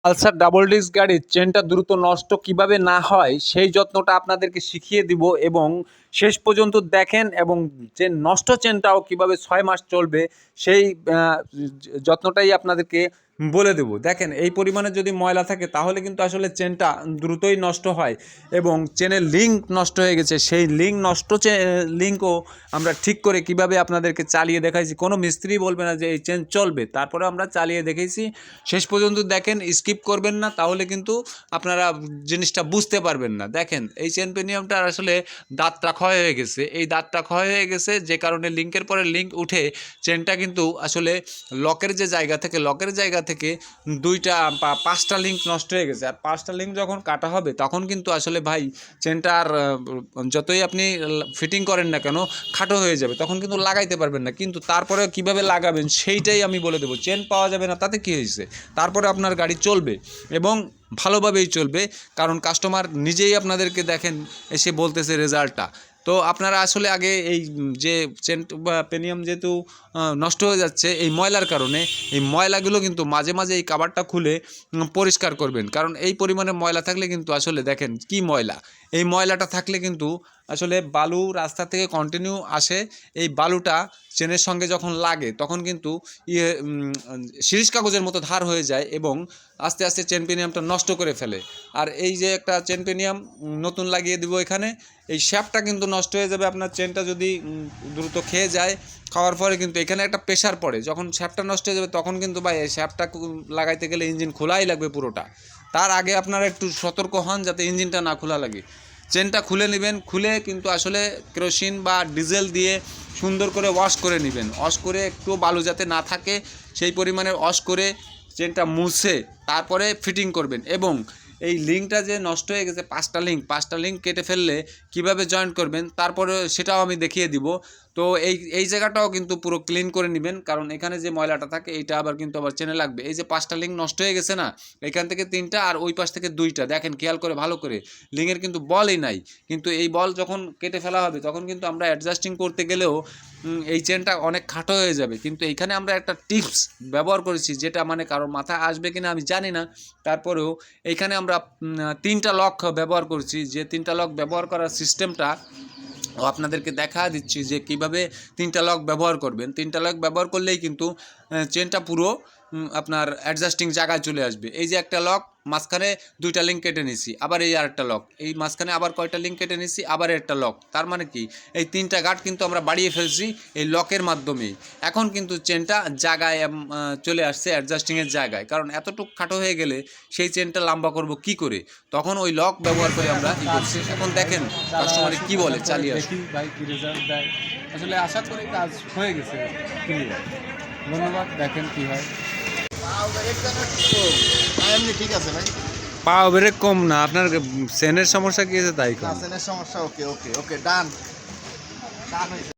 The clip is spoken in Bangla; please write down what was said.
পালসার ডাবল ডিস্ক গাড়ির চেনটা দ্রুত নষ্ট কিভাবে না হয় সেই যত্নটা আপনাদেরকে শিখিয়ে দিব এবং শেষ পর্যন্ত দেখেন এবং যে নষ্ট চেনটাও কিভাবে 6 মাস চলবে সেই যত্নটাই আপনাদেরকে বলে দেব। দেখেন এই পরিমাণে যদি ময়লা থাকে তাহলে কিন্তু আসলে চেনটা দ্রুতই নষ্ট হয় এবং চেনের লিঙ্ক নষ্ট হয়ে গেছে, সেই লিঙ্কও আমরা ঠিক করে কিভাবে আপনাদেরকে চালিয়ে দেখাইছি। কোনো মিস্ত্রি বলবে না যে এই চেন চলবে, তারপরে আমরা চালিয়ে দেখেছি। শেষ পর্যন্ত দেখেন, স্কিপ করবেন না, তাহলে কিন্তু আপনারা জিনিসটা বুঝতে পারবেন না। দেখেন এই চেন পেনিয়ামটার আসলে দাঁতটা ক্ষয় হয়ে গেছে, এই দাঁতটা ক্ষয় হয়ে গেছে যে কারণে লিঙ্কের পরে লিঙ্ক উঠে চেনটা কিন্তু আসলে লকের জায়গা থেকে 2টা বা 5টা লিঙ্ক নষ্ট হয়ে গেছে। আর 5টা লিঙ্ক যখন কাটা হবে তখন কিন্তু আসলে ভাই চেনটা আর যতই আপনি ফিটিং করেন না কেন খাটো হয়ে যাবে, তখন কিন্তু লাগাইতে পারবেন না। কিন্তু তারপরে কিভাবে লাগাবেন সেইটাই আমি বলে দেবো। চেন পাওয়া যাবে না তাতে কী হয়েছে, তারপরে আপনার গাড়ি চলবে এবং ভালোভাবেই চলবে, কারণ কাস্টমার নিজেই আপনাদেরকে দেখেন এসে বলতেছে রেজাল্টটা। তো আপনারা আসলে আগে এই যে চেন বা পেনিয়াম যেহেতু নষ্ট হয়ে যাচ্ছে এই ময়লার কারণে, এই ময়লাগুলো কিন্তু মাঝে মাঝে এই কাভারটা খুলে পরিষ্কার করবেন, কারণ এই পরিমাণে ময়লা থাকলে কিন্তু আসলে দেখেন কি ময়লা, এই ময়লাটা থাকলে কিন্তু আসলে বালু রাস্তা থেকে কন্টিনিউ আসে, এই বালুটা চেনের সঙ্গে যখন লাগে তখন কিন্তু শিরিষ কাগজের মতো ধার হয়ে যায় এবং আস্তে আস্তে চেন পেনিয়ামটা নষ্ট করে ফেলে। আর এই যে একটা চেন পেনিয়াম নতুন লাগিয়ে দিব এখানে, এই শ্যাপটা কিন্তু নষ্ট হয়ে যাবে আপনার চেনটা যদি দ্রুত খেয়ে যায়। খাওয়ার পরে কিন্তু এখানে একটা প্রেশার পড়ে, যখন শ্যাপটা নষ্ট হয়ে যাবে তখন কিন্তু ভাই এই শ্যাপটা লাগাইতে গেলে ইঞ্জিন খোলাই লাগবে পুরোটা। তার আগে আপনারা একটু সতর্ক হন যাতে ইঞ্জিনটা না খোলা লাগে। চেনটা খুলে নেবেন, খুলে কিন্তু আসলে কেরোসিন বা ডিজেল দিয়ে সুন্দর করে ওয়াশ করে নেবেন। ওয়াশ করে একটু বালু যাতে না থাকে সেই পরিমাণে ওয়াশ করে চেনটা মুছে তারপরে ফিটিং করবেন। এবং এই লিঙ্কটা যে নষ্ট হয়ে গেছে 5টা লিঙ্ক কেটে ফেললে কিভাবে জয়েন্ট করবেন তারপরে সেটাও আমি দেখিয়ে দিব। তো এই জায়গাটাও কিন্তু পুরো ক্লিন করে নেবেন, কারণ এখানে যে ময়লাটা থাকে এইটা আবার কিন্তু আবার চেনে লাগবে। এই যে 5টা লিঙ্ক নষ্ট হয়ে গেছে না, এখান থেকে 3টা আর ওই পাশ থেকে 2টা, দেখেন খেয়াল করে ভালো করে, লিঙ্কের কিন্তু বলই নাই। কিন্তু এই বল যখন কেটে ফেলা হবে তখন কিন্তু আমরা অ্যাডজাস্টিং করতে গেলেও এই চেনটা অনেক খাটো হয়ে যাবে। কিন্তু এইখানে আমরা একটা টিপস ব্যবহার করেছি যেটা মানে কারোর মাথায় আসবে কিনা আমি জানি না, তারপরেও এইখানে আমরা 3টা লক ব্যবহার করছি। যে 3টা লক ব্যবহার করার সিস্টেমটা আপনাদেরকে দেখা দিচ্ছি যে কিভাবে 3টা লক ব্যবহার করবেন। 3টা লক ব্যবহার করলেই কিন্তু চেনটা পুরো আপনার অ্যাডজাস্টিং জায়গায় চলে আসবে। এই যে একটা লক, মাঝখানে 2টা লিঙ্ক কেটে নিছি, আবার এই আরেকটা লক, এই মাঝখানে আবার কয়টা লিঙ্ক কেটে নিছি, আবার একটা লক। তার মানে কি এই 3টা গাঁট কিন্তু আমরা বাড়িয়ে ফেলছি এই লকের মাধ্যমেই। এখন কিন্তু চেনটা জায়গায় চলে আসছে অ্যাডজাস্টিংয়ের জায়গায়, কারণ এতটুকু খাটো হয়ে গেলে সেই চেনটা লম্বা করব কি করে, তখন ওই লক ব্যবহার করে আমরা ই করছি। এখন দেখেন কাস্টমারে কি বলে, চালিয়ে আসি ভাই কি রেজাল্ট দেয়। আসলে আশা করি কাজ হয়ে গেছে ক্লিয়ার। ধন্যবাদ, দেখেন কি হয়। ঠিক আছে ভাই, পাও ব্রেক কম না, আপনার চেনের সমস্যা কি আছে তাই কম। চেনের সমস্যা। ওকে ওকে ওকে, ডান ডান হয়েছে।